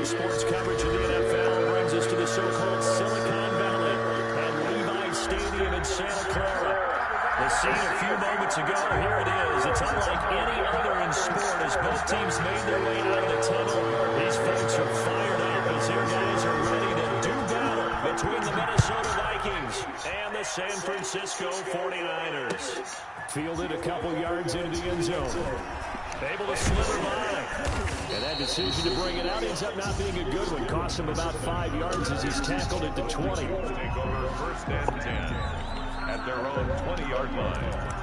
sports coverage of the NFL brings us to the so-called Silicon Valley at Levi's Stadium in Santa Clara. The scene a few moments ago, here it is. It's unlike any other in sport as both teams made their way out of the tunnel. These folks are fired up as their guys are ready to do battle between the Minnesota Vikings and the San Francisco 49ers. Fielded a couple yards into the end zone. Able to slither by. And that decision to bring it out ends up not being a good one. Cost him about 5 yards as he's tackled at the 20. Take over first and 10 at their own 20-yard line.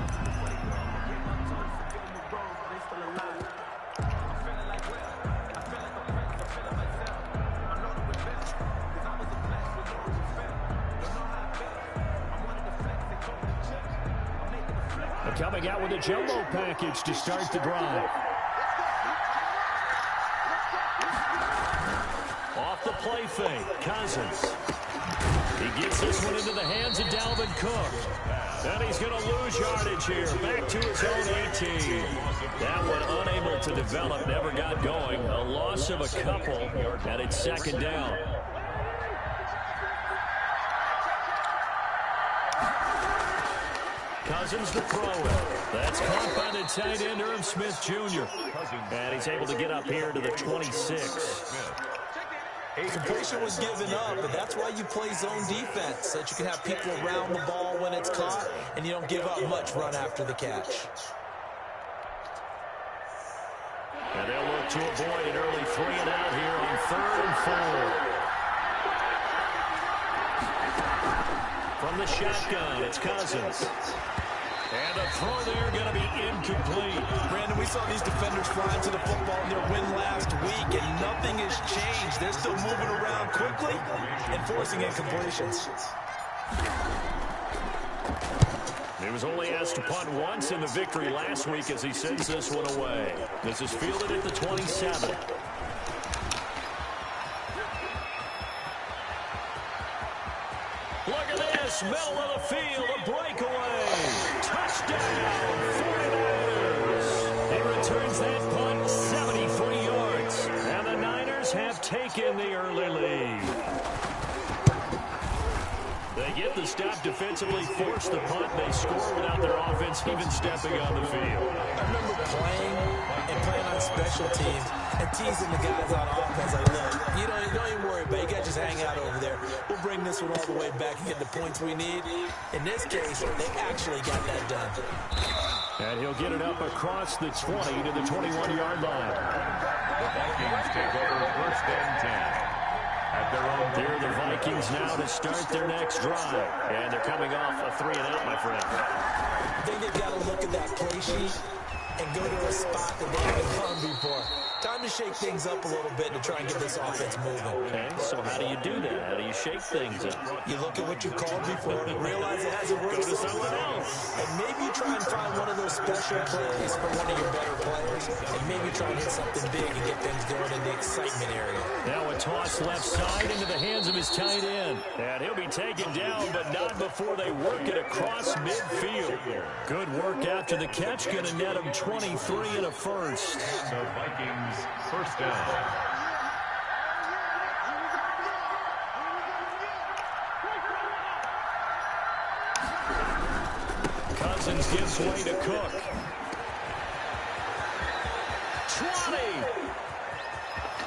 Coming out with a jumbo package to start the drive. Off the play fake, Cousins. He gets this one into the hands of Dalvin Cook. And he's going to lose yardage here. Back to his own 18. That one unable to develop, never got going. A loss of a couple, and it's second down. Cousins to throw it. That's caught by the tight end, Irv Smith Jr. And he's able to get up here to the 26. Completion was given up, but that's why you play zone defense, so that you can have people around the ball when it's caught, and you don't give up much run after the catch. And they'll look to avoid an early 3 and out here on 3rd and 4. From the shotgun, it's Cousins. And a throw there going to be incomplete. Brandon, we saw these defenders fly into the football in their win last week, and nothing has changed. They're still moving around quickly and forcing incompletions. He was only asked to punt once in the victory last week as he sends this one away. This is fielded at the 27. Look at this, middle of the field, a breakaway. Touchdown, 49ers. He returns that punt 73 yards. And the Niners have taken the early lead. They get the stop defensively, force the punt. They score without their offense even stepping on the field. I remember playing on special teams and teasing the guys on offense. Like, look, you don't even worry about it. You guys just hang out over there. We'll bring this one all the way back and get the points we need. In this case, they actually got that done. And he'll get it up across the 20 to the 21-yard line. The Vikings take over first and 10. Here are the Vikings now to start their next drive. And they're coming off a 3 and out, my friend. I think they've got to look at that play sheet and go to a spot that they haven't gone before. Time to shake things up a little bit to try and get this offense moving. Okay, so how do you do that? How do you shake things up? You look at what you called before, realize it hasn't worked. Go to someone else. And maybe you try and find one of those special plays for one of your better players, and maybe try and hit something big and get things going in the excitement area. Now a toss left side into the hands of his tight end. And he'll be taken down, but not before they work it across midfield. Good work after the catch. Going to net him 23 and a first. So Vikings first down. Cousins gives way to Cook. 20.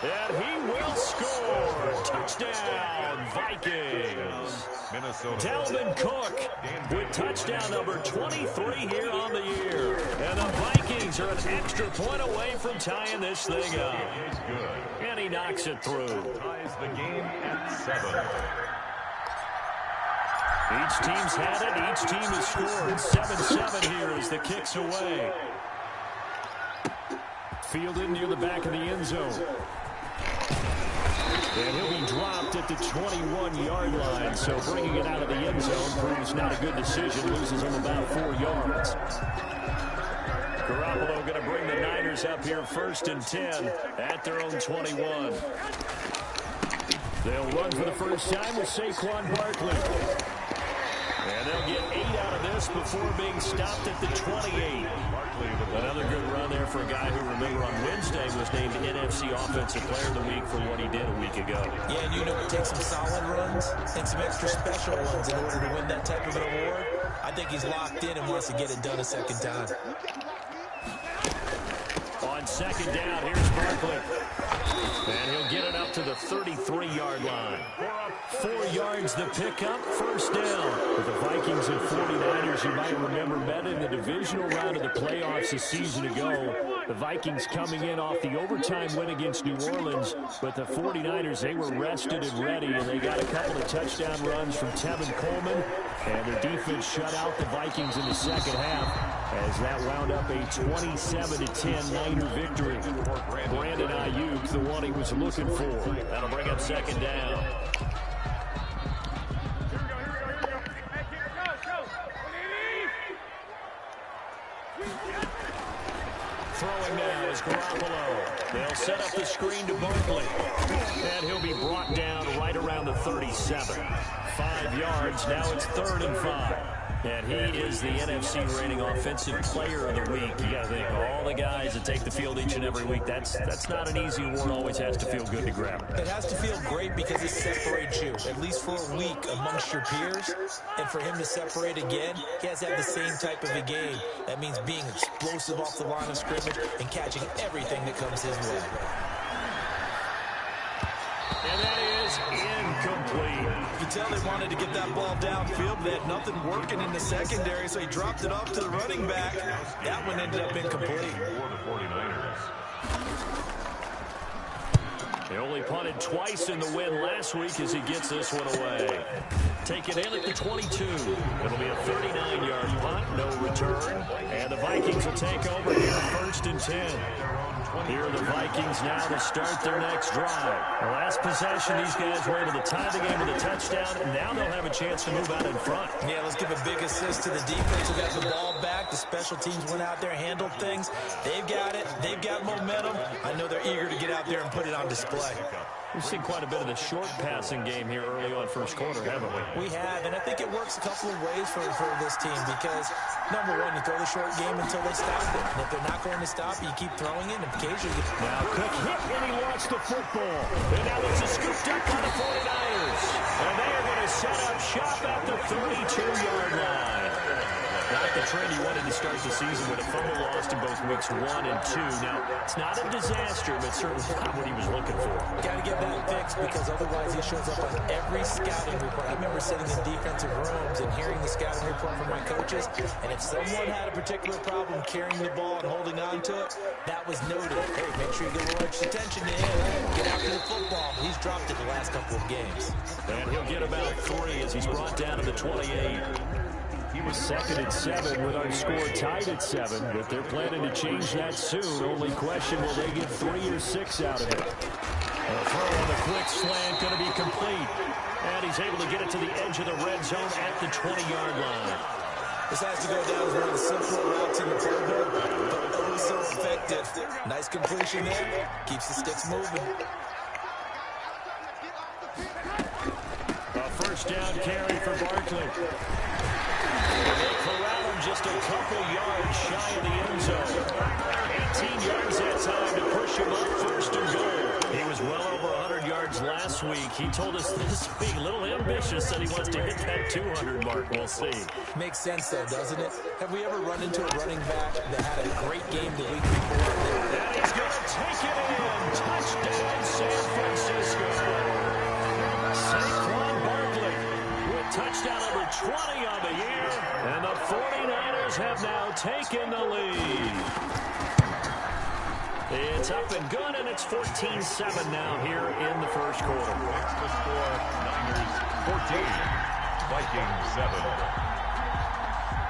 And he will score. Touchdown, Vikings. Minnesota. Dalvin Cook with touchdown number 23 here on the year. And the Vikings are an extra point away from tying this thing up. Is good. And he knocks it through. Ties the game at 7. Each team's had it. Each team has scored. 7-7 here as the kick's away. Fielded near the back of the end zone. And he'll be dropped at the 21-yard line, so bringing it out of the end zone proves not a good decision. Loses him about 4 yards. Garoppolo going to bring the Niners up here first and 10 at their own 21. They'll run for the first time with Saquon Barkley. And they'll get 8 out of this before being stopped at the 28. Barkley, the Another good run there for a guy who, remember, on Wednesday was named NFC Offensive Player of the Week for what he did a week ago. Yeah, and it takes some solid runs and some extra special ones in order to win that type of an award. I think he's locked in and wants to get it done a second time. On second down, here's Barkley. And he'll get it up to the 33-yard line. 4 yards the pickup, first down. With the Vikings and 49ers, you might remember, met in the divisional round of the playoffs a season ago. The Vikings coming in off the overtime win against New Orleans. But the 49ers, they were rested and ready, and they got a couple of touchdown runs from Tevin Coleman. And their defense shut out the Vikings in the second half, as that wound up a 27-10 Niner victory. Brandon Ayuk, the one he was looking for. That'll bring up second down. Throwing now is Garoppolo. They'll set up the screen to Barkley. And he'll be brought down right around the 37. 5 yards, now it's 3rd and 5. And he is the NFC rating Offensive Player of the Week. You got to think, all the guys that take the field each and every week, that's not an easy award. Always has to feel good to grab. It has to feel great because it separates you, at least for a week, amongst your peers. And for him to separate again, he has to have the same type of a game. That means being explosive off the line of scrimmage and catching everything that comes his way. And that is incomplete. You can tell they wanted to get that ball downfield. They had nothing working in the secondary, so he dropped it off to the running back. That one ended up incomplete. For the 49ers. He only punted twice in the win last week as he gets this one away. Take it in at the 22. It'll be a 39-yard punt, no return. And the Vikings will take over here, 1st and 10. Here are the Vikings now to start their next drive. The last possession, these guys were able to tie the game with a touchdown, and now they'll have a chance to move out in front. Yeah, let's give a big assist to the defense who got the ball back. The special teams went out there, handled things. They've got it. They've got momentum. I know they're eager to get out there and put it on display. We've seen quite a bit of the short passing game here early on first quarter, haven't we? We have, and I think it works a couple of ways for this team because, number one, you throw the short game until they stop it. And if they're not going to stop it, you keep throwing it, and occasionally now Cook hit when he launched the football. And now this is scooped up by the 49ers. And they are going to set up shop at the 32-yard line. Not the trend he wanted to start the season with a fumble lost in both weeks 1 and 2. Now, it's not a disaster, but certainly not what he was looking for. Got to get that fixed because otherwise he shows up on every scouting report. I remember sitting in defensive rooms and hearing the scouting report from my coaches, and if someone had a particular problem carrying the ball and holding on to it, that was noted. Hey, make sure you give a little extra attention to him. Get after the football. He's dropped it the last couple of games. And he'll get about 3 as he's brought down to the 28. He was 2nd and 7 with our score tied at 7, but they're planning to change that soon. Only question, will they get 3 or 6 out of it? A throw on the quick slant, going to be complete. And he's able to get it to the edge of the red zone at the 20-yard line. This has to go down as one of the simpler routes in the playbook, but oh so effective. Nice completion there. Keeps the sticks moving. A first down carry for Barkley. They corral him just a couple yards shy of the end zone. 18 yards that time to push him up, 1st and goal. He was well over 100 yards last week. He told us this week, a little ambitious, said he wants to hit that 200 mark. We'll see. Makes sense, though, doesn't it? Have we ever run into a running back that had a great game the week before? And he's going to take it in. Touchdown, San Francisco. Saquon Barkley with touchdown number 20 on the year. And the 49ers have now taken the lead. It's up and good, and it's 14-7 now here in the first quarter. It's the score, Niners 14, Vikings 7.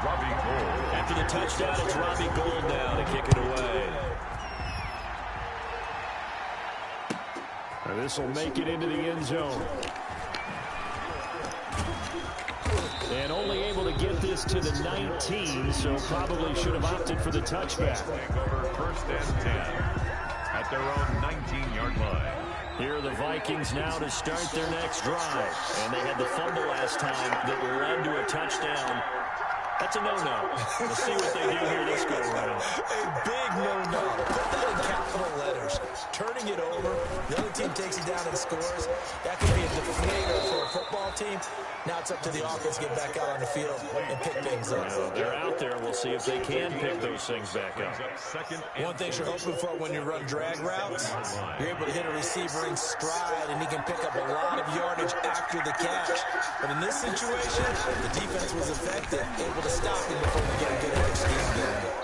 Robbie Gould. After the touchdown, it's Robbie Gould now to kick it away. And this will make it into the end zone. And only able to get this to the 19, so probably should have opted for the touchback. Take over 1st and 10 at their own 19-yard line. Here are the Vikings now to start their next drive. And they had the fumble last time that led to a touchdown. That's a no-no. We'll see what they do here this go around. A big no-no. Put that in capital letters. Turning it over, the other team takes it down and scores. That could be a deflator for a football team. Now it's up to the offense to get back out on the field and pick things up. They're out there. We'll see if they can pick those things back up. One thing you're hoping for when you run drag routes, you're able to hit a receiver in stride, and he can pick up a lot of yardage after the catch. But in this situation, the defense was effective, able to stop him before we get a good edge scheme going.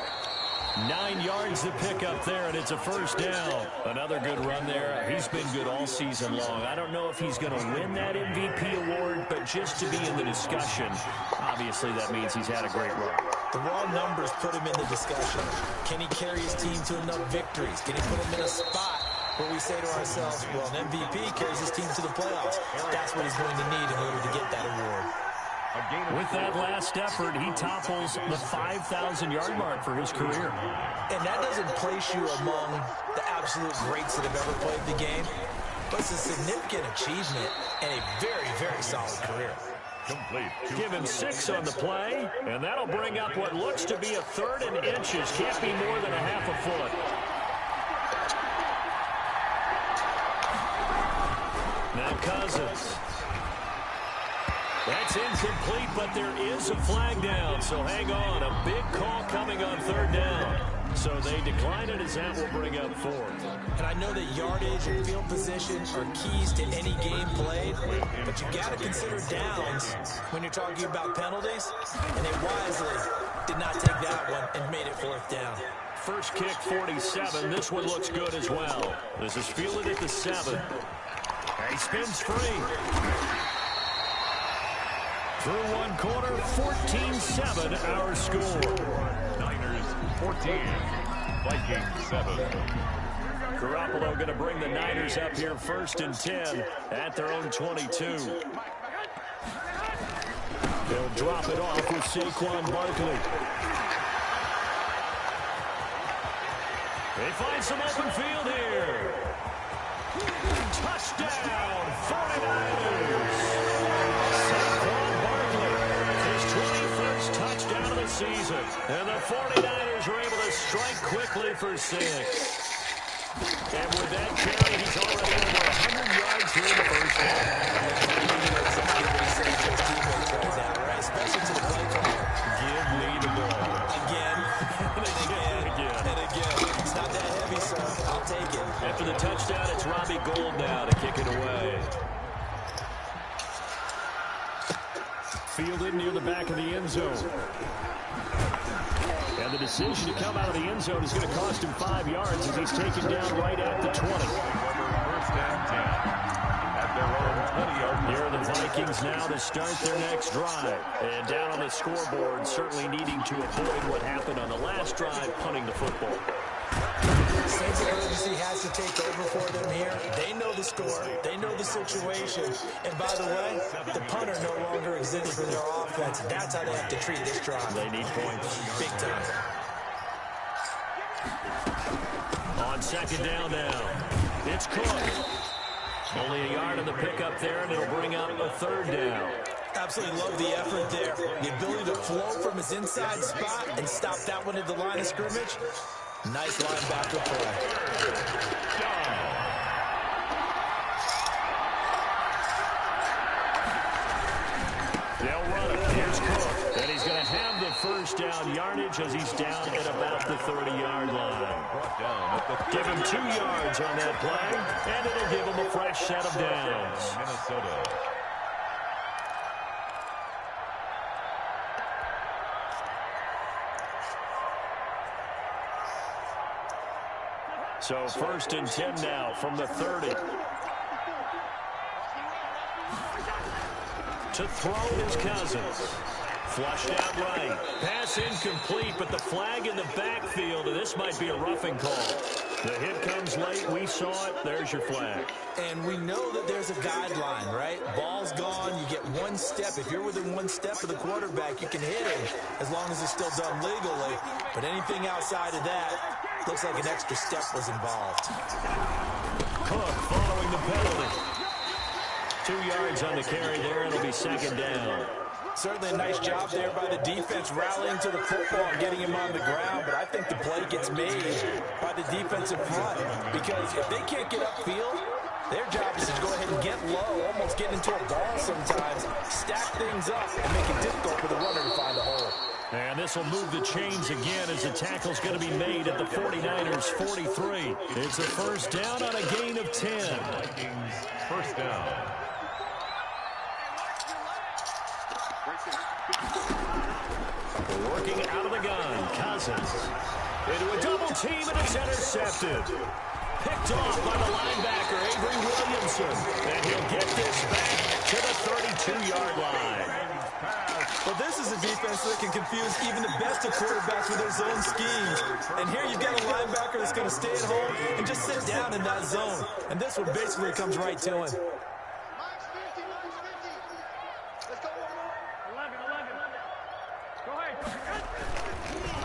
9 yards to pick up there, and it's a first down. Another good run there. He's been good all season long. I don't know if he's going to win that MVP award, but just to be in the discussion, obviously that means he's had a great run. The raw numbers put him in the discussion. Can he carry his team to enough victories? Can he put him in a spot where we say to ourselves, well, an MVP carries his team to the playoffs. That's what he's going to need in order to get that award. With that last effort, he topples the 5,000-yard mark for his career. And that doesn't place you among the absolute greats that have ever played the game, but it's a significant achievement and a very, very solid career. Complete. Give him 6 on the play, and that'll bring up what looks to be a 3rd and inches. Can't be more than a half a foot. Now Cousins. That's incomplete, but there is a flag down, so hang on. A big call coming on 3rd down. So they decline it as that will bring up 4th. And I know that yardage and field position are keys to any game played, but you got to consider downs when you're talking about penalties, and they wisely did not take that one and made it 4th down. First kick, 47. This one looks good as well. This is fielded at the 7. He spins free. Through one quarter, 14-7 our score. Niners 14, Vikings 7. Garoppolo going to bring the Niners up here 1st and 10 at their own 22. They'll drop it off with Saquon Barkley. They find some open field here. Touchdown, 49ers. Touchdown of the season. And the 49ers are able to strike quickly for 6. And with that carry, he's already over 100 yards here in the first half. Exactly what he's saying to his teammates right now, right? Especially to the play caller. Give me the ball. Again, and again, and again. It's not that heavy, sir. I'll take it. After the touchdown, it's Robbie Gould now to kick it away. Fielded near the back of the end zone. And the decision to come out of the end zone is going to cost him 5 yards as he's taken down right at the 20. First and 10 at their own 20-yard line. Here are the Vikings now to start their next drive. And down on the scoreboard, certainly needing to avoid what happened on the last drive, punting the football. Sense of urgency has to take over for them here. They know the score. They know the situation. And by the way, the punter no longer exists for their offense. That's how they have to treat this drive. They need points. Big time. On 2nd down now, it's Cook. Only a yard on the pickup there, and it'll bring up a 3rd down. Absolutely love the effort there. The ability to flow from his inside spot and stop that one at the line of scrimmage. Nice linebacker play. They'll run it. Here's Cook. And he's going to have the 1st down yardage as he's down at about the 30-yard line. Give him 2 yards on that play, and it'll give him a fresh set of downs. Minnesota. So 1st and 10 now from the 30. To throw is Cousins. Flushed out right. Pass incomplete, but the flag in the backfield, and this might be a roughing call. The hit comes late. We saw it. There's your flag. And we know that there's a guideline, right? Ball's gone. You get 1 step. If you're within 1 step of the quarterback, you can hit him as long as it's still done legally. But anything outside of that, looks like an extra step was involved. Cook following the penalty. 2 yards on the carry there. It'll be 2nd down. Certainly a nice job there by the defense rallying to the football and getting him on the ground, but I think the play gets made by the defensive front because if they can't get upfield, their job is to go ahead and get low, almost get into a ball sometimes, stack things up, and make it difficult for the runner to find a hole. And this will move the chains again as the tackle's going to be made at the 49ers 43. It's a first down on a gain of 10. Vikings first down. Working out of the gun, Cousins. Into a double team and it's intercepted. Picked off by the linebacker, Avery Williamson. And he'll get this back to the 32-yard line. Well, this is a defense that can confuse even the best of quarterbacks with their zone schemes. And here you've got a linebacker that's going to stay at home and just sit down in that zone. And this one basically comes right to him.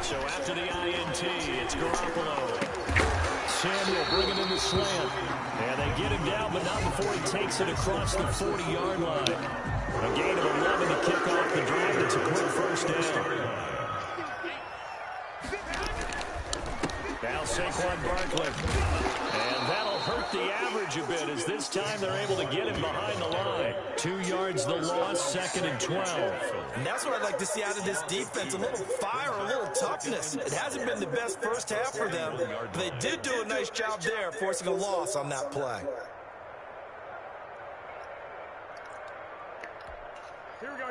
So after the INT, it's Garoppolo. Samuel bringing in the slant. And they get him down, but not before he takes it across the 40-yard line. A gain of 11 to kick off the drive. It's a quick first down. Now Saquon Barkley. And that'll hurt the average a bit as this time they're able to get him behind the line. 2 yards the loss, 2nd and 12. And that's what I'd like to see out of this defense, a little fire, a little toughness. It hasn't been the best first half for them, but they did do a nice job there forcing a loss on that play. Here we go.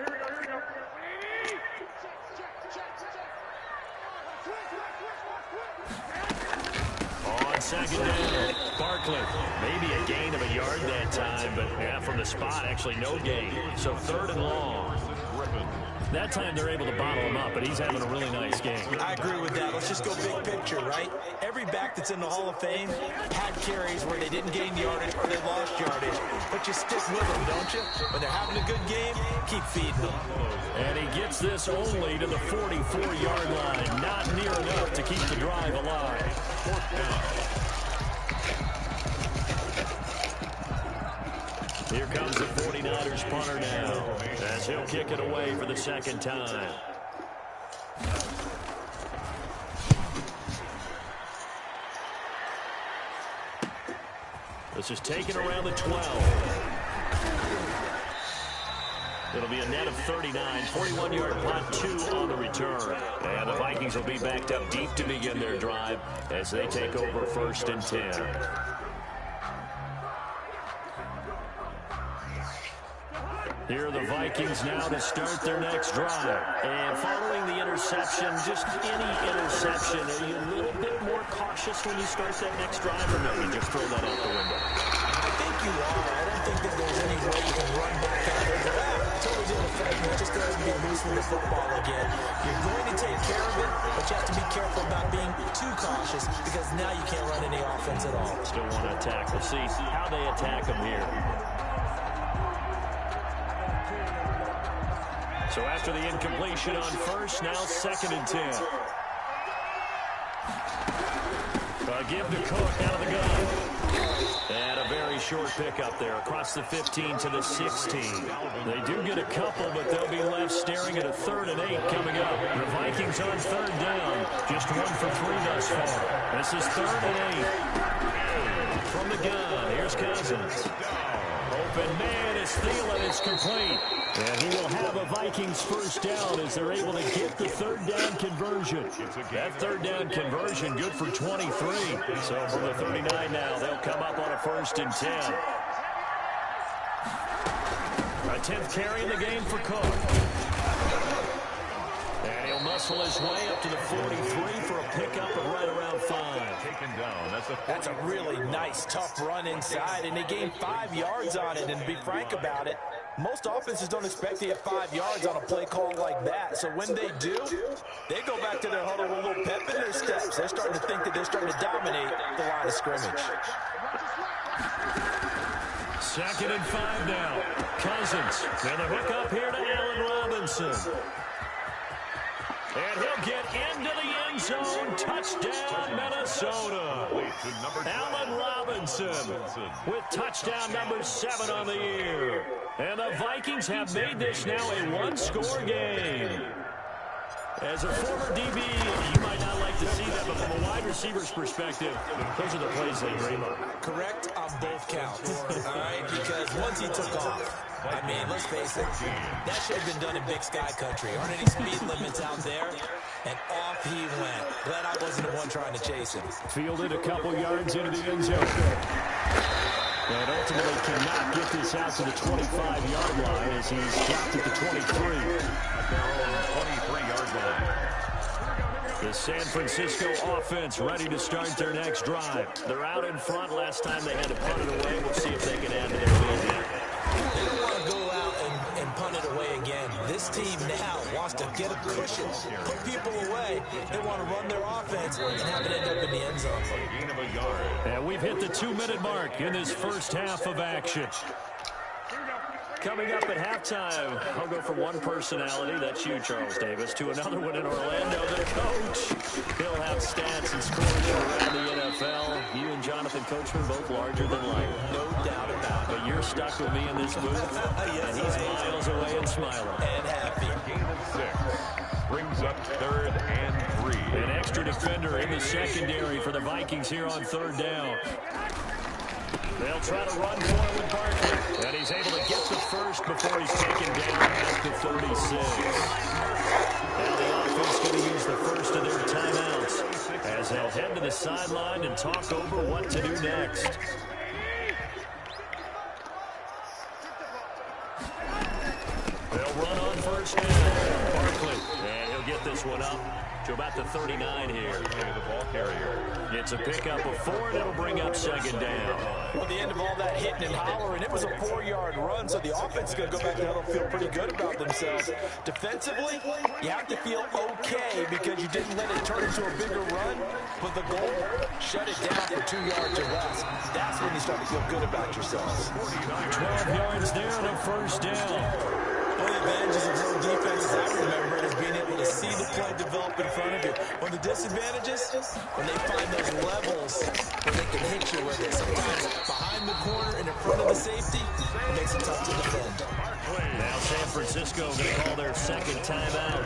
On second down, Barkley. Maybe a gain of a yard that time, but yeah, from the spot, actually no gain. So 3rd and long. That time they're able to bottle him up, but he's having a really nice game. I agree with that. Let's just go big picture, right? Every back that's in the Hall of Fame had carries where they didn't gain yardage or they lost yardage. But you stick with them, don't you? When they're having a good game, keep feeding them. And he gets this only to the 44-yard line. Not near enough to keep the drive alive. 4th down. Here comes the 49ers punter now, as he'll kick it away for the 2nd time. This is taken around the 12. It'll be a net of 39, 41-yard punt, 2 on the return. And the Vikings will be backed up deep to begin their drive as they take over 1st and 10. Here are the Vikings now to start their next drive. And following the interception, just any interception, are you a little bit more cautious when you start that next drive, or no, you just throw that out the window? I think you are. I don't think that there's any way you can run back out there. Totally didn't affect me. Just go ahead and get loose with the football again. You're going to take care of it, but you have to be careful about being too cautious because now you can't run any offense at all. Still want to attack. We'll see how they attack them here. So after the incompletion on first, now 2nd and 10. Give to Cook out of the gun. And a very short pickup there across the 15 to the 16. They do get a couple, but they'll be left staring at a 3rd and 8 coming up. The Vikings on 3rd down. Just 1 for 3 thus far. This is 3rd and 8. From the gun, here's Cousins. Open man is Thielen. It's complete. And he will have a Vikings first down as they're able to get the 3rd down conversion. That 3rd down conversion good for 23. So from the 39 now, they'll come up on a 1st and 10. A 10th carry in the game for Cook. And he'll muscle his way up to the 43 for a pickup of right around 5. Taken down. That's a really nice, tough run inside, and they gained 5 yards on it. And to be frank about it, most offenses don't expect to get 5 yards on a play call like that. So when they do, they go back to their huddle with a little pep in their steps. They're starting to think that they're starting to dominate the line of scrimmage. 2nd and 5 now. Cousins. And the hook up here to Allen Robinson. And he'll get into the end zone. Touchdown, Minnesota. Allen Robinson with touchdown number 7 on the year. And the Vikings have made this now a one-score game. As a former DB, you might not like to see that, but from a wide receiver's perspective, those are the plays they dream of. Correct on both counts, all right? Because once he took off, I mean, let's face it, that should have been done in Big Sky Country. Aren't any speed limits out there? And off he went. Glad I wasn't the one trying to chase him. Fielded a couple yards into the end zone. And ultimately cannot get this out to the 25-yard line as he's dropped at the 23. At their own 23-yard line. The San Francisco offense ready to start their next drive. They're out in front. Last time they had to punt it away. We'll see if they can add to their lead here. They don't want to go out and punt it away again. This team now wants to get a cushion, put people away. They want to run their offense and have it end up in the end zone. Gain of a yard. And we've hit the 2-minute mark in this first half of action. Coming up at halftime, I'll go from one personality, that's you, Charles Davis, to another one in Orlando, the coach. He'll have stats and scores from around the NFL. You and Jonathan Coachman both larger than life. No doubt about it. But you're stuck with me in this booth, Yes, and he's miles away and smiling. And happy. Gain of 6. Brings up 3rd and 3. An extra defender in the secondary for the Vikings here on 3rd down. They'll try to run for it with Barkley. And he's able to get the first before he's taken down at the 36. Now the offense going to use the first of their timeouts as they'll head to the sideline and talk over what to do next. They'll run on first down. Barkley. And he'll get this one up to about the 39 here. The ball carrier. It's a pickup of 4, and it'll bring up 2nd down. Well, the end of all that hitting and hollering, it was a 4-yard run, so the offense is going to go back there and feel pretty good about themselves. Defensively, you have to feel okay because you didn't let it turn into a bigger run, but the goal, shut it down for 2 yards or less. That's when you start to feel good about yourselves. 12 yards there and a first down. One of the advantages of zone defense, as I remember, is being able to see the play develop in front of you. One of the disadvantages, when they find those levels where they can hit you with it. Sometimes behind the corner and in front of the safety, it makes it tough to defend. Now San Francisco going to call their 2nd timeout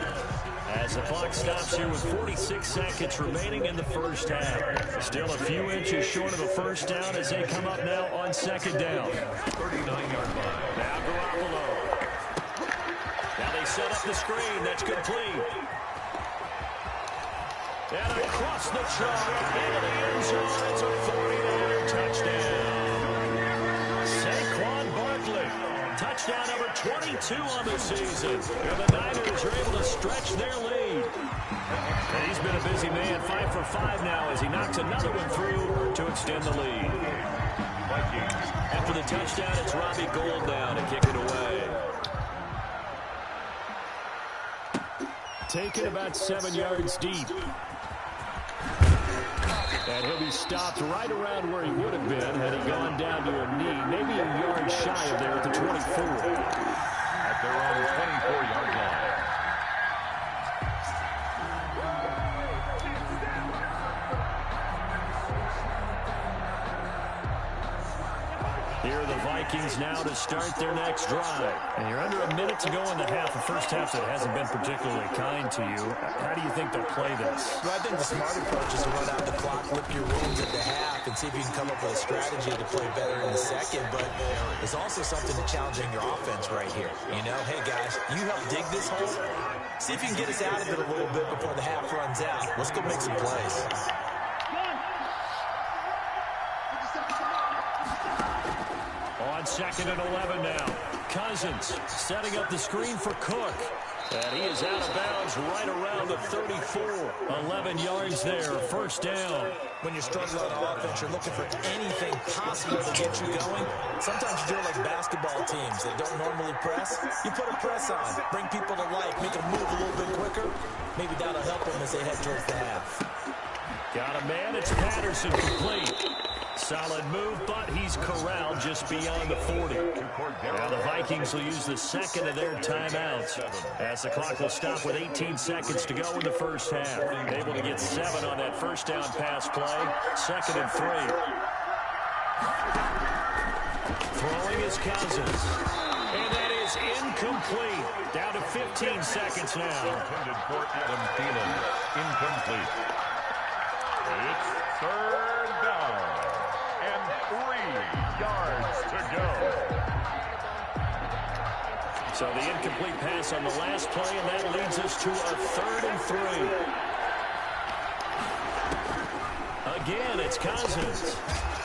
as the clock stops here with 46 seconds remaining in the first half. Still a few inches short of a first down as they come up now on 2nd down. 39-yard line. Now Garoppolo. Now they set up the screen. That's complete. And across the chalk into the end zone. It's a 49er touchdown. Saquon Barkley. Touchdown number 22 on the season. And the Niners are able to stretch their lead. And he's been a busy man. 5 for 5 now as he knocks another one through to extend the lead. After the touchdown, it's Robbie Gould now to kick it away. Taken about 7 yards deep. And he'll be stopped right around where he would have been had he gone down to a knee, maybe a yard shy of there at the 24. At their own 24-yard line. Here are the Vikings now to start their next drive. And you're under a minute to go in the half. A first half that hasn't been particularly kind to you. How do you think they'll play this? Well, I think the smart approach is to run out the clock, lick your wounds at the half, and see if you can come up with a strategy to play better in the second. But there's also something to challenging your offense right here. You know, hey, guys, you help dig this hole. See if you can get us out of it a little bit before the half runs out. Let's go make some plays. On 2nd and 11 now. Cousins setting up the screen for Cook. And he is out of bounds right around the 34. 11 yards there, first down. When you're struggling on offense, you're looking for anything possible to get you going. Sometimes you do it like basketball teams that don't normally press. You put a press on, bring people to life, make them move a little bit quicker. Maybe that'll help them as they head towards the half. Got a man, it's Patterson complete. Solid move, but he's corralled just beyond the 40. Now the Vikings will use the 2nd of their timeouts as the clock will stop with 18 seconds to go in the first half. Able to get 7 on that first down pass play. 2nd and 3. Throwing is Cousins. And that is incomplete. Down to 15 seconds now. Intended for Adam Thielen. Incomplete. It's third down. And 3 yards to go. So the incomplete pass on the last play, and that leads us to a 3rd and 3. Again, it's Cousins.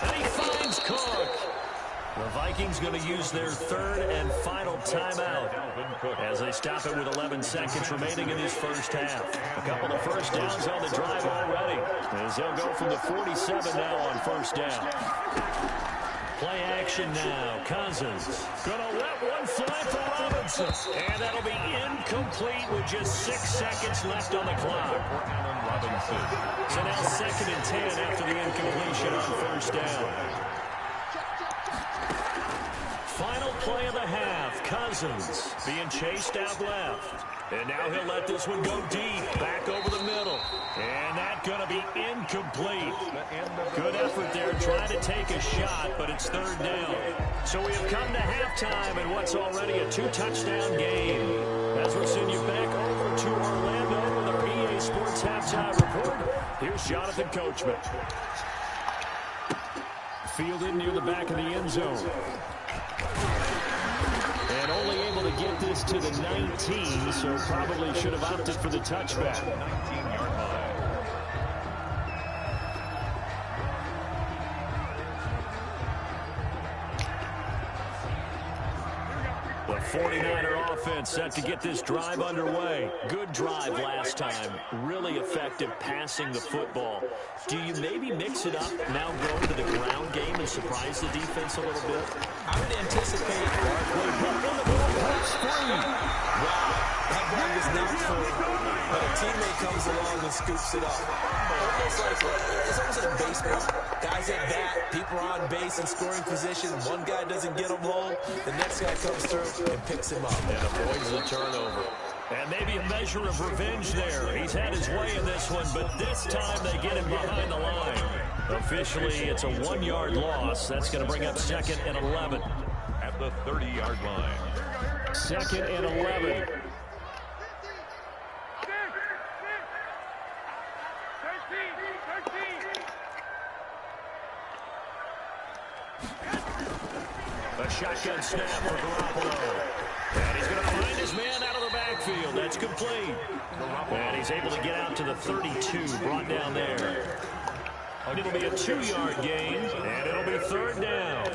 And he finds Cook. The Vikings going to use their 3rd and final timeout as they stop it with 11 seconds remaining in this first half. A couple of first downs on the drive already, as they'll go from the 47 now on first down. Play action now. Cousins going to let one fly for Robinson. And that'll be incomplete with just 6 seconds left on the clock. So now 2nd and 10 after the incompletion on first down. Final play of the half. Cousins being chased out left. And now he'll let this one go deep. Back over the middle. And that's going to be incomplete. Good effort there trying to take a shot, but it's 3rd down. So we have come to halftime in what's already a 2-touchdown game. As we'll send you back over to Orlando with our EA Sports Halftime Report, here's Jonathan Coachman. Fielded near the back of the end zone. And only able to get this to the 19, so probably should have opted for the touchback. 19-yard line. The 49er offense set to get this drive underway. Good drive last time. Really effective passing the football. Do you maybe mix it up, now go to the ground game and surprise the defense a little bit? I would anticipate Barkley put in the middle, punch free. Wow, that ball was not full, but a teammate comes along and scoops it up. Almost like, it's almost like baseball. Guys at bat, people are on base in scoring position. One guy doesn't get him home, the next guy comes through and picks him up. And avoids the turnover. And maybe a measure of revenge there. He's had his way in this one, but this time they get him behind the line. Officially, it's a 1-yard loss. That's going to bring up 2nd and 11. At the 30-yard line. 2nd and 11. A shotgun snap for Garoppolo. And he's going to find his man out of the backfield. That's complete. And he's able to get out to the 32, brought down there. It'll be a 2-yard gain, and it'll be 3rd down.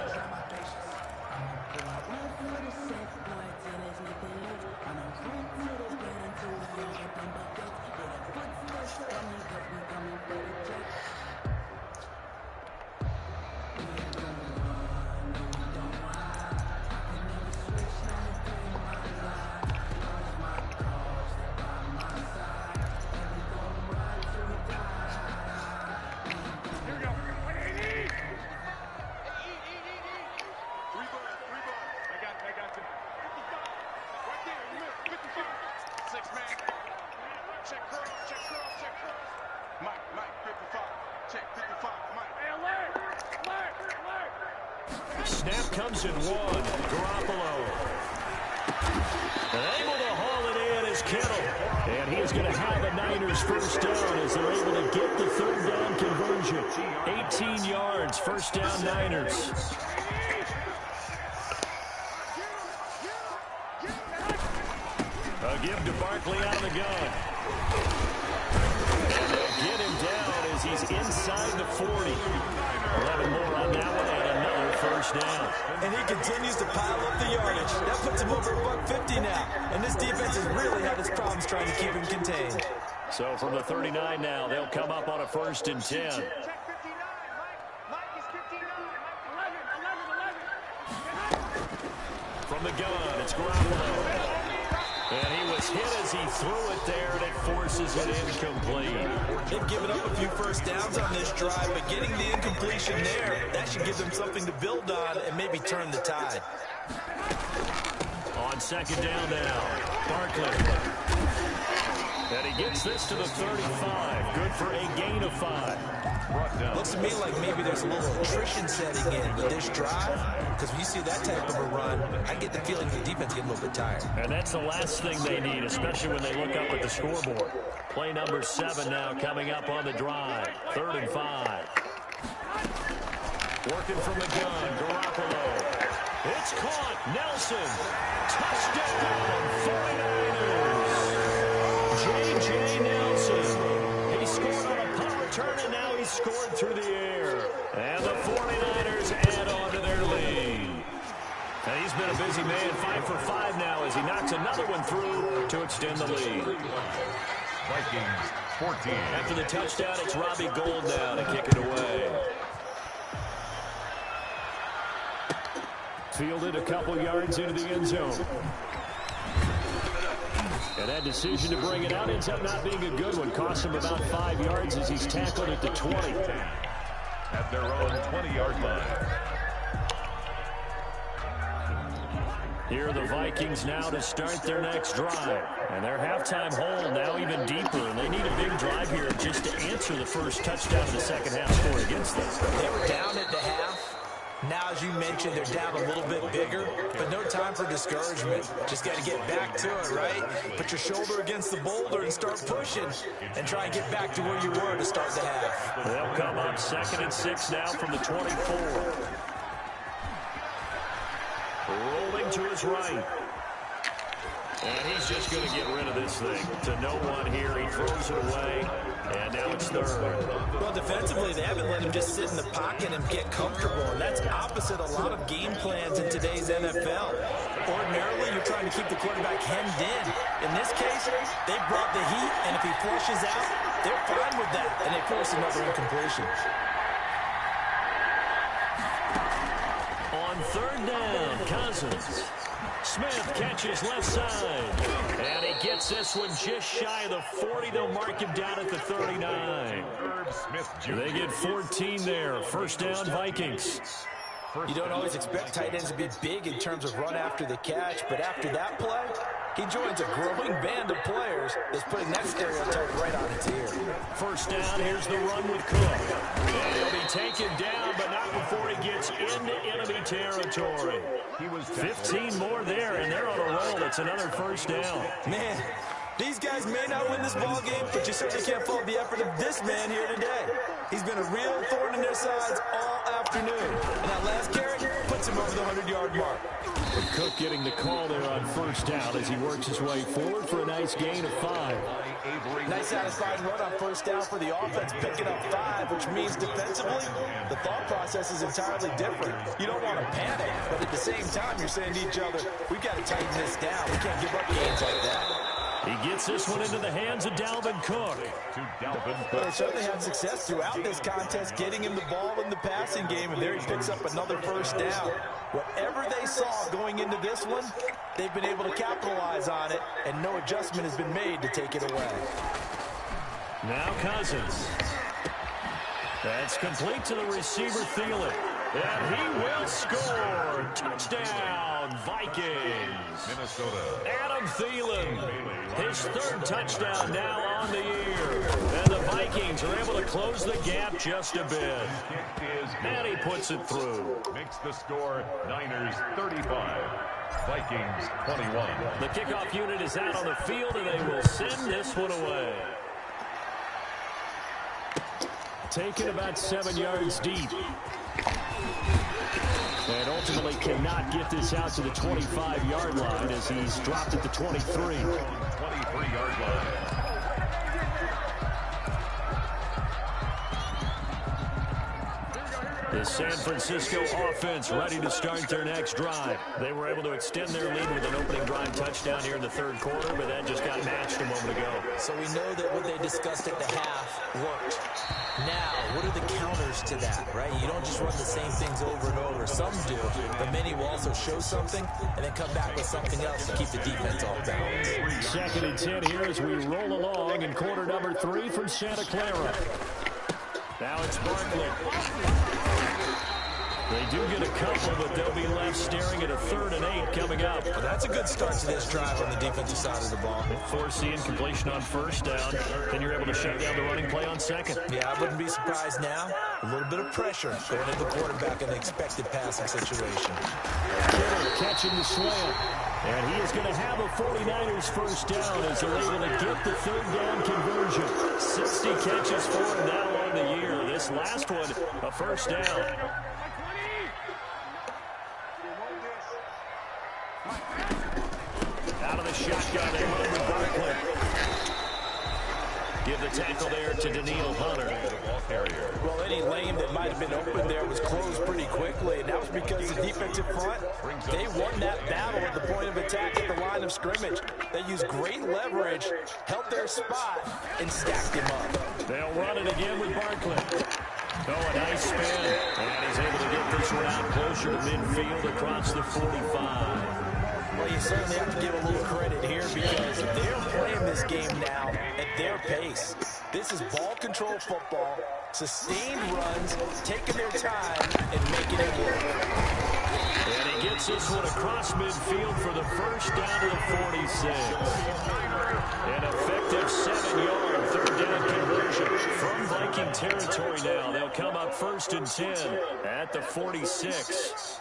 Snap comes in 1. Garoppolo. And able to haul it in is Kittle. And he is going to have the Niners first down as they're able to get the 3rd down conversion. 18 yards, first down Niners. A give to Barkley out of the gun. And they'll get him down as he's inside the 40. 11 more on that one and another first down. And he continues to pile up the yardage. That puts him over $150 now. And this defense has really had its problems trying to keep him contained. So from the 39 now, they'll come up on a 1st and 10. From the gun, it's Garoppolo. And he was hit as he threw it there, and it forces it incomplete. They've given up a few first downs on this drive, but getting the incompletion there, that should give them something to build on and maybe turn the tide. On 2nd down now, Barkley. And he gets this to the 35. Good for a gain of 5. Looks to me like maybe there's a little attrition setting in with this drive, because when you see that type of a run, I get the feeling the defense getting a little bit tired. And that's the last thing they need, especially when they look up at the scoreboard. Play number 7 now coming up on the drive. 3rd and 5. Working from the gun, Garoppolo. It's caught. Nelson. Touchdown, 49ers. J.J. Nelson. He scored on a punt return, and now he's scored through the air. And the 49ers add on to their lead. And he's been a busy man, 5 for 5 now as he knocks another one through to extend the lead. Vikings 14. After the touchdown, it's Robbie Gould now to kick it away. Fielded a couple yards into the end zone. And that decision to bring it out ends up not being a good one. Cost him about 5 yards as he's tackled at the 20. At their own 20-yard line. Here are the Vikings now to start their next drive. And their halftime hole now even deeper. And they need a big drive here just to answer the first touchdown of the second half scored against them. They were down at the half. Now, as you mentioned, they're down a little bit bigger, but no time for discouragement. Just got to get back to it, right? Put your shoulder against the boulder and start pushing and try and get back to where you were to start the half. They'll come up 2nd and 6 now from the 24. Rolling to his right. And he's just going to get rid of this thing. To no one here. He throws it away. And now it's 3rd. Well, defensively, they haven't let him just sit in the pocket and get comfortable. And that's opposite a lot of game plans in today's NFL. Ordinarily, you're trying to keep the quarterback hemmed in. In this case, they brought the heat, and if he flushes out, they're fine with that. And they force another incompletion. On 3rd down, Cousins. Smith catches left side. And he gets this one just shy of the 40. They'll mark him down at the 39. They get 14 there. 1st down, Vikings. You don't always expect tight ends to be big in terms of run after the catch, but after that play, he joins a growing band of players that's putting that stereotype right on its ear. 1st down, here's the run with Cook. And he'll be taken down, but not before he gets into enemy territory. 15 more there, and they're on a roll. It's another 1st down. Man, these guys may not win this ball game, but you certainly can't fault the effort of this man here today. He's been a real thorn in their sides all afternoon. And that last carry puts him over the 100-yard mark. And Cook getting the call there on 1st down as he works his way forward for a nice gain of 5. Nice satisfying run on 1st down for the offense, picking up 5, which means defensively, the thought process is entirely different. You don't want to panic, but at the same time, you're saying to each other, we've got to tighten this down. We can't give up gains like that. He gets this one into the hands of Dalvin Cook. Well, they certainly had success throughout this contest, getting him the ball in the passing game, and there he picks up another 1st down. Whatever they saw going into this one, they've been able to capitalize on it, and no adjustment has been made to take it away. Now Cousins. That's complete to the receiver, Thielen. And he will score. Touchdown, Vikings. Minnesota. Adam Thielen. His 3rd touchdown now on the year. And the Vikings are able to close the gap just a bit. And he puts it through. Makes the score Niners 35. Vikings 21. The kickoff unit is out on the field, and they will send this one away. Taken about 7 yards deep. And ultimately cannot get this out to the 25-yard line as he's dropped at the 23. 23-yard line. The San Francisco offense ready to start their next drive. They were able to extend their lead with an opening drive touchdown here in the 3rd quarter, but that just got matched a moment ago. So we know that what they discussed at the half worked. Now, what are the counters to that, right? You don't just run the same things over and over. Some do, but many will also show something and then come back with something else to keep the defense off balance. 2nd and 10 here as we roll along in quarter number 3 from Santa Clara. Now it's Barkley. They do get a couple, but they'll be left staring at a 3rd and 8 coming up. Well, that's a good start to this drive on the defensive side of the ball. Force the incompletion on 1st down. Then you're able to shut down the running play on 2nd. Yeah, I wouldn't be surprised now. A little bit of pressure going at the quarterback in an expected passing situation. Kittle catching the slant. And he is going to have a 49ers first down as they're able to get the 3rd down conversion. 60 catches for him now on the year. This last one, a first down. Out of the shotgun, they run with Barkley. Give the tackle there to Daniil Hunter. Well, any lane that might have been open there was closed pretty quickly, and that was because the defensive front, they won that battle at the point of attack at the line of scrimmage. They used great leverage, held their spot, and stacked him up. They'll run it again with Barkley. Oh, a nice spin. And he's able to get this one out closer to midfield across the 45. Well, you certainly have to give a little credit here because they're playing this game now at their pace. This is ball control football, sustained runs, taking their time, and making it work. And he gets this one across midfield for the first down to the 46. An effective 7-yard 3rd down conversion from Viking territory now. They'll come up 1st and 10 at the 46.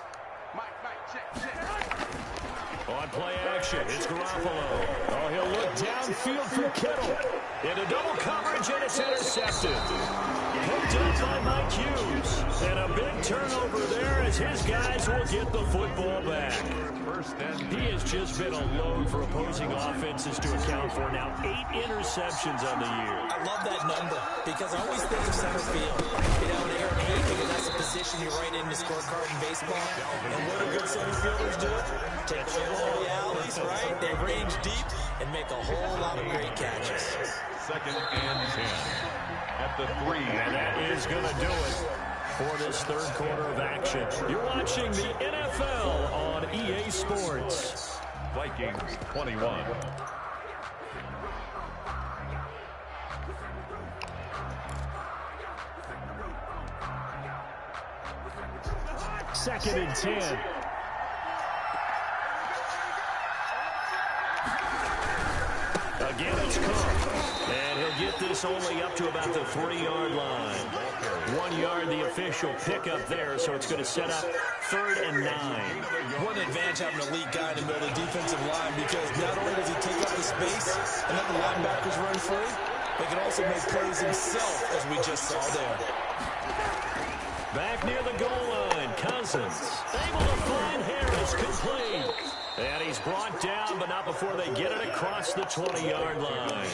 On play action, it's Garoppolo. Oh, he'll look downfield for Kittle. Into double coverage, and it's intercepted. Picked up by Mike Hughes. And a big turnover there as his guys will get the football back. He has just been a load for opposing offenses to account for. Now 8 interceptions on the year. I love that number because I always think of center field. You know, in air 8, because that's a position you write in the scorecard in baseball. And what do good center fielders do? Take all the alleys, right? They range deep and make a whole lot of great catches. 2nd and 10 at the 3. And that is going to do it for this 3rd quarter of action. You're watching the NFL on EA Sports. Vikings 21. Second and 10. Again, it's Cook. And he'll get this only up to about the 3-yard line. 1 yard, the official pickup there, so it's going to set up 3rd and 9. What an advantage having an elite guy in the middle of the defensive line because not only does he take up the space and let the linebackers run free, but he can also make plays himself, as we just saw there. Back near the goal line, Cousins able to find Harris, complete. And he's brought down, but not before they get it across the 20-yard line.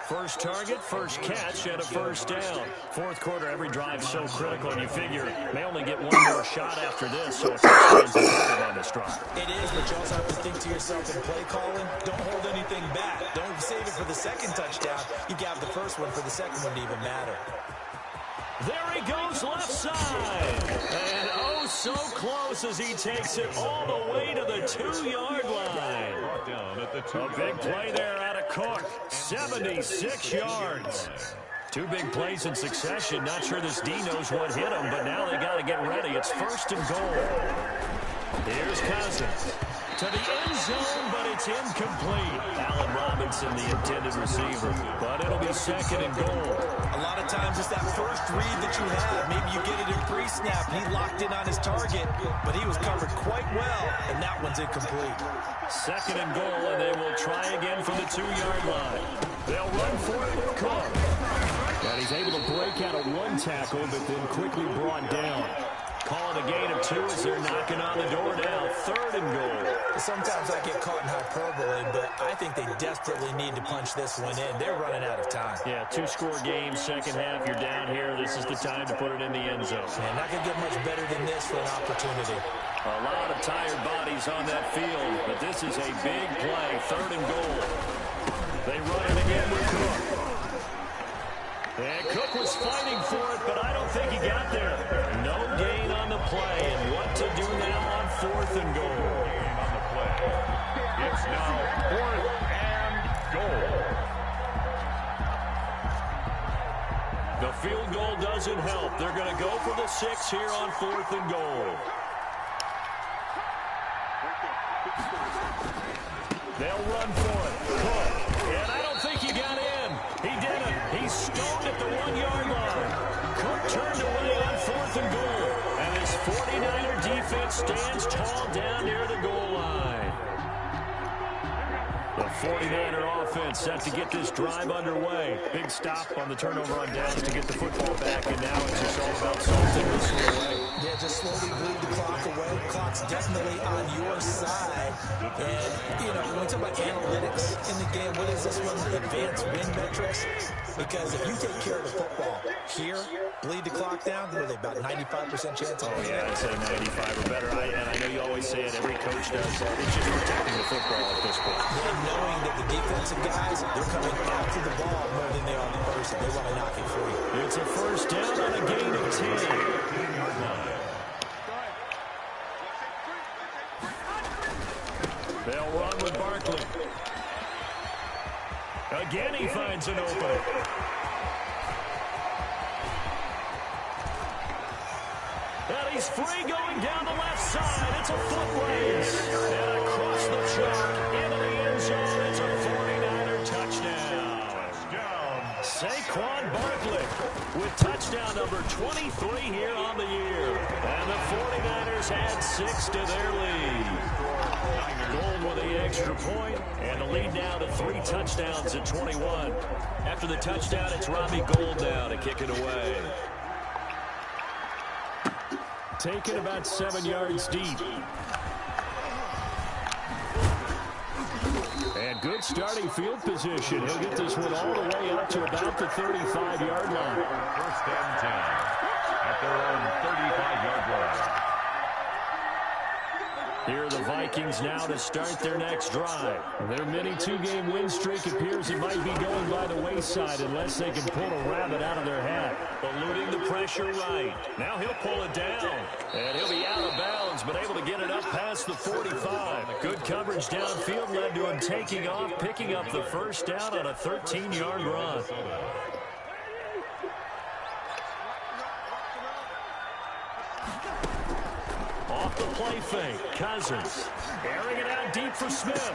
First target, first catch, and a first down. 4th quarter, every drive so critical, and you figure may only get one more shot after this, so a touchdown's imperative on this drive. It is, but you also have to think to yourself in play calling, don't hold anything back. Don't save it for the 2nd touchdown. You got the first one for the 2nd one to even matter. There he goes left side. And oh, so close as he takes it all the way to the 2-yard line. A big play there out of Cook. 76 yards. 2 big plays in succession. Not sure this D knows what hit him, but now they got to get ready. It's 1st and goal. Here's Cousins. To the end zone, but it's incomplete. Allen Robinson, the intended receiver. But it'll be 2nd and goal. A lot of times it's that first read that you have. Maybe you get it in pre-snap. He locked in on his target, but he was covered quite well, and that one's incomplete. 2nd and goal, and they will try again from the 2-yard line. They'll run for it with Cook. And he's able to break out of 1 tackle, but then quickly brought down. Calling a gain of 2 as they're knocking on the door now. 3rd and goal. Sometimes I get caught in hyperbole, but I think they desperately need to punch this one in. They're running out of time. Yeah, 2-score game, second half. You're down here. This is the time to put it in the end zone. Yeah, not going to get much better than this for an opportunity. A lot of tired bodies on that field, but this is a big play. 3rd and goal. They run it again with Cook. And Cook was fighting for it, but I don't think he got there. No gain on the play, and what to do now on 4th and goal. On the play. It's now 4th and goal. The field goal doesn't help. They're going to go for the 6 here on 4th and goal. They'll run for it. Cook. And I don't think he got in. He didn't. He stoned at the 1-yard line. Cook turned away on 4th and goal. And his 49er defense stands tall down near the goal line. The 49er offense set to get this drive underway. Big stop on the turnover on downs to get the football back, and now it's just all about salting this one away. Yeah, just slowly bleed the clock away. Clock's definitely on your side. And, you know, when we talk about analytics in the game, what is this one? Advanced win metrics? Because if you take care of the football here, bleed the clock down, what are they, about 95% chance? Oh, yeah, I'd say 95 or better. And I know you always say it, every coach does. It's just protecting the football at this point. And knowing that the defensive guys, they're coming after the ball more than they are the person. They want to knock it free. It's a first down on a gain of 10. They'll run with Barkley. Again, he finds an opening. And he's free going down the left side. It's a foot race. And across the chalk into the end zone. It's a 49er touchdown. Saquon Barkley with touchdown number 23 here on the year. And the 49ers add 6 to their lead. Gold with the extra point, and the lead now to 3 touchdowns at 21. After the touchdown, it's Robbie Gould now to kick it away. Taken about 7 yards deep. And good starting field position. He'll get this one all the way up to about the 35-yard line. First and 10 at their own 35-yard line. Here are the Vikings now to start their next drive. Their mini 2-game win streak appears it might be going by the wayside unless they can pull a rabbit out of their hat. Eluding the pressure right. Now he'll pull it down. And he'll be out of bounds, but able to get it up past the 45. Good coverage downfield led to him taking off, picking up the first down on a 13-yard run. Off the play fake, Cousins airing it out deep for Smith.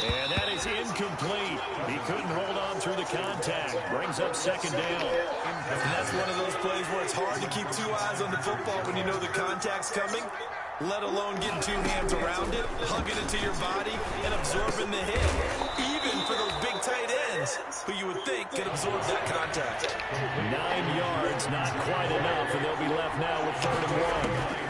And that is incomplete. He couldn't hold on through the contact. Brings up second down. And that's one of those plays where it's hard to keep 2 eyes on the football when you know the contact's coming, let alone getting 2 hands around it, hugging it to your body, and absorbing the hit. Even for those big tight ends, who you would think could absorb that contact. 9 yards, not quite enough, and they'll be left now with 3rd and 1.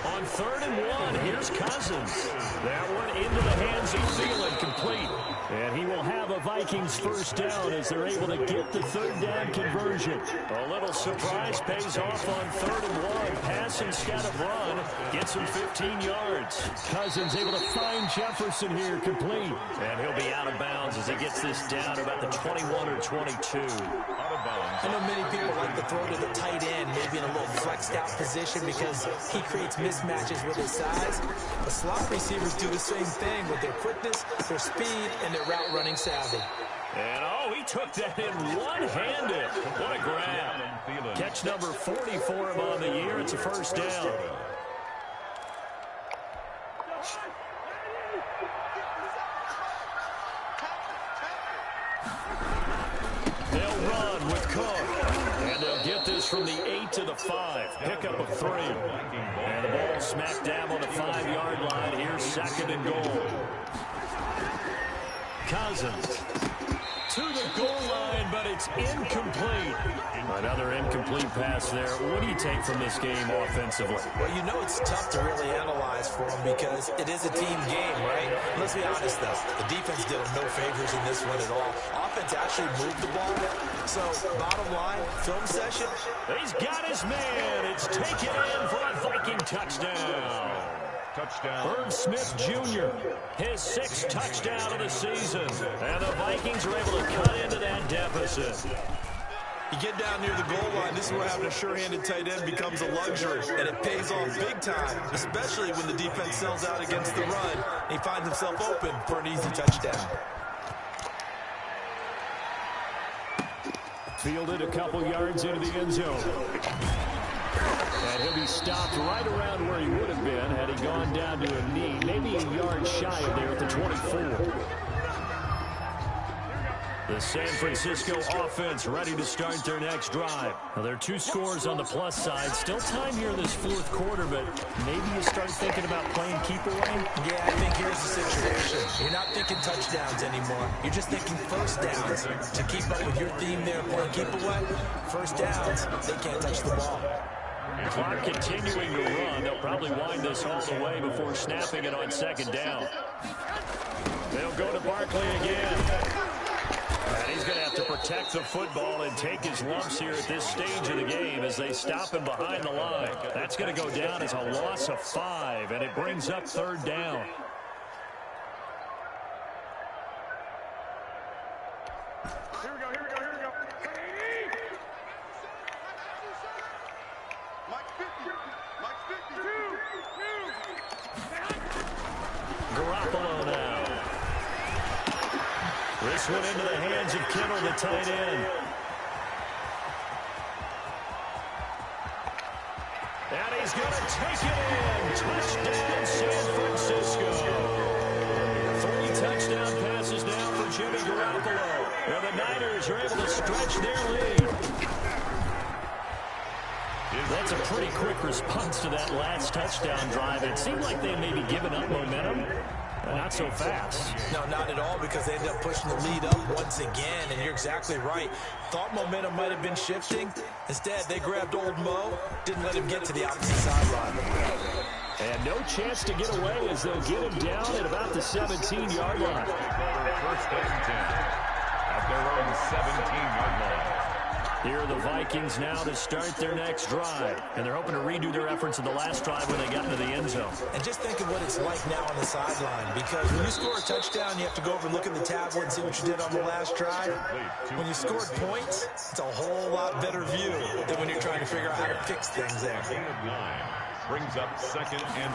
On 3rd and 1, here's Cousins. That one into the hands of Thielen, complete. And he will have a Vikings first down as they're able to get the 3rd down conversion. A little surprise pays off on 3rd and 1. Pass instead of run. Gets him 15 yards. Cousins able to find Jefferson here, complete. And he'll be out of bounds as he gets this down to about the 21 or 22. I know many people like to throw to the tight end, maybe in a little flexed out position because he creates mismatches with his size. The slot receivers do the same thing with their quickness, their speed, and their route running savvy. And he took that in one-handed. What a grab. Catch number 40 for him on the year. It's a first down. They'll run with Cook. And they'll get this from the 8 to the 5. Pickup of 3. And the ball smack dab on the 5-yard line. Here's 2nd and goal. Cousins to the goal line, but it's incomplete. Another incomplete pass there. What do you take from this game offensively? Well, you know it's tough to really analyze for them because it is a team game, right? Let's be honest, though. The defense did them no favors in this one at all. Offense actually moved the ball. So, bottom line, film session. He's got his man. It's taken in for a Viking touchdown. Herb Smith Jr., his 6th touchdown of the season. And the Vikings are able to cut into that deficit. You get down near the goal line, this is where having a sure-handed tight end becomes a luxury, and it pays off big time, especially when the defense sells out against the run, and he finds himself open for an easy touchdown. Fielded a couple yards into the end zone. And he'll be stopped right around where he would have been had he gone down to a knee, maybe a yard shy of there at the 24. The San Francisco offense ready to start their next drive. Well, there are 2 scores on the plus side. Still time here in this 4th quarter, but maybe you start thinking about playing keep away? Yeah, I think here's the situation. You're not thinking touchdowns anymore. You're just thinking first downs. To keep up with your theme there, playing keep away, first downs, they can't touch the ball. Clock continuing to run. They'll probably wind this all the way before snapping it on 2nd down. They'll go to Barkley again. And he's going to have to protect the football and take his lumps here at this stage of the game as they stop him behind the line. That's going to go down as a loss of 5, and it brings up 3rd down. Here we go. Garoppolo now. This one into the hands of Kittle, the tight end. And he's going to take it in. Touchdown, San Francisco. 3 touchdown passes now for Jimmy Garoppolo. And the Niners are able to stretch their lead. That's a pretty quick response to that last touchdown drive. It seemed like they may be giving up momentum. Not so fast. No, not at all, because they ended up pushing the lead up once again, and you're exactly right. Thought momentum might have been shifting. Instead, they grabbed old Mo, didn't let him get to the opposite sideline. And no chance to get away as they'll get him down at about the 17-yard line. First and 10 at their own 17-yard line. Here are the Vikings now to start their next drive. And they're hoping to redo their efforts in the last drive when they got into the end zone. And just think of what it's like now on the sideline, because when you score a touchdown, you have to go over and look at the tablet and see what you did on the last drive. When you scored points, it's a whole lot better view than when you're trying to figure out how to fix things there. Brings up 2nd and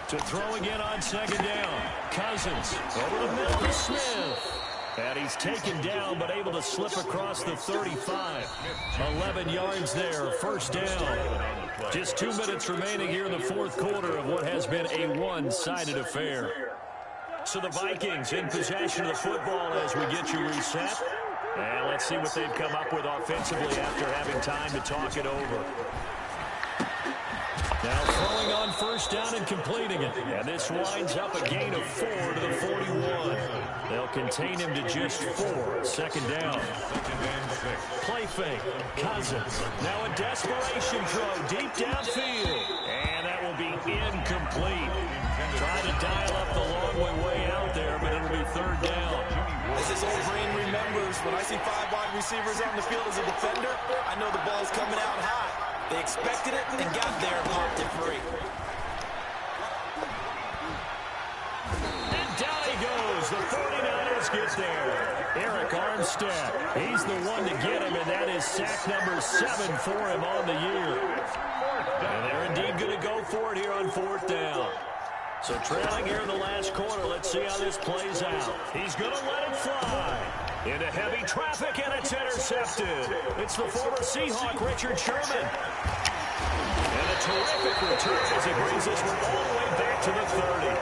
1. To throw again on 2nd down. Cousins over the middle to Smith. And he's taken down, but able to slip across the 35. 11 yards there, 1st down. Just 2 minutes remaining here in the 4th quarter of what has been a one-sided affair. So the Vikings in possession of the football as we get you reset. And let's see what they've come up with offensively after having time to talk it over. Now throwing on 1st down and completing it. And this winds up a gain of 4 to the 41. They'll contain him to just 4. 2nd down. Play fake. Cousins. Now a desperation throw deep downfield. And that will be incomplete. Trying to dial up the long way out there, but it'll be 3rd down. As this old brain remembers, when I see 5 wide receivers on the field as a defender, I know the ball's coming out high. They expected it and got there and popped it free. And down he goes. The 49ers get there. Eric Armstead, he's the one to get him, and that is sack number 7 for him on the year. And they're indeed going to go for it here on 4th down. So trailing here in the last quarter, let's see how this plays out. He's going to let it fly. Into heavy traffic, and it's intercepted. It's the former Seahawk, Richard Sherman. And a terrific return as he brings this one all the way back to the 30.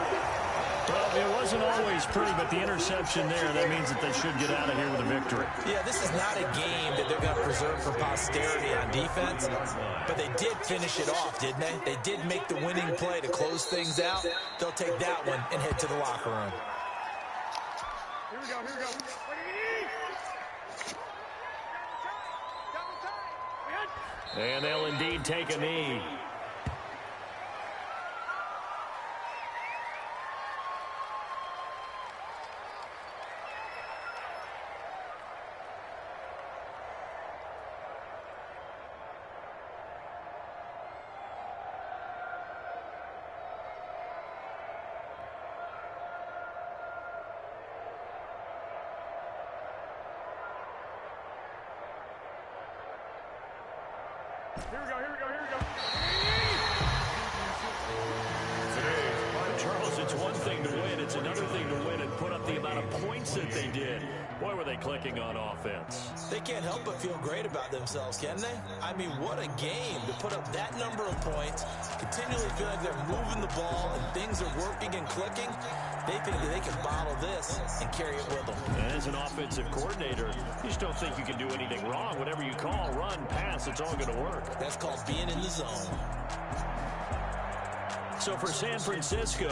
Well, it wasn't always pretty, but the interception there, that means that they should get out of here with a victory. Yeah, this is not a game that they're going to preserve for posterity on defense, but they did finish it off, didn't they? They did make the winning play to close things out. They'll take that one and head to the locker room. Here we go. And they'll indeed take a knee. Here we go. Charles, it's one thing to win. It's another thing to win and put up the amount of points that they did. Boy, were they clicking on offense. They can't help but feel great about themselves, can they? I mean, what a game to put up that number of points, continually feel like they're moving the ball and things are working and clicking. They think that they can bottle this and carry it with them. And as an offensive coordinator, you just don't think you can do anything wrong. Whatever you call, run, pass, it's all going to work. That's called being in the zone. So for San Francisco,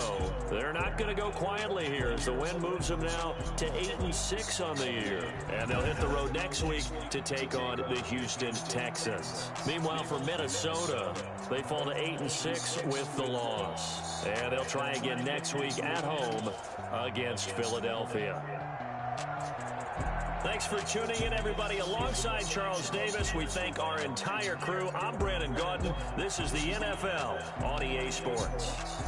they're not going to go quietly here as the win moves them now to 8-6 on the year. And they'll hit the road next week to take on the Houston Texans. Meanwhile, for Minnesota, they fall to 8-6 with the loss. And they'll try again next week at home against Philadelphia. Thanks for tuning in, everybody. Alongside Charles Davis, we thank our entire crew. I'm Brandon Gaudin. This is the NFL on EA Sports.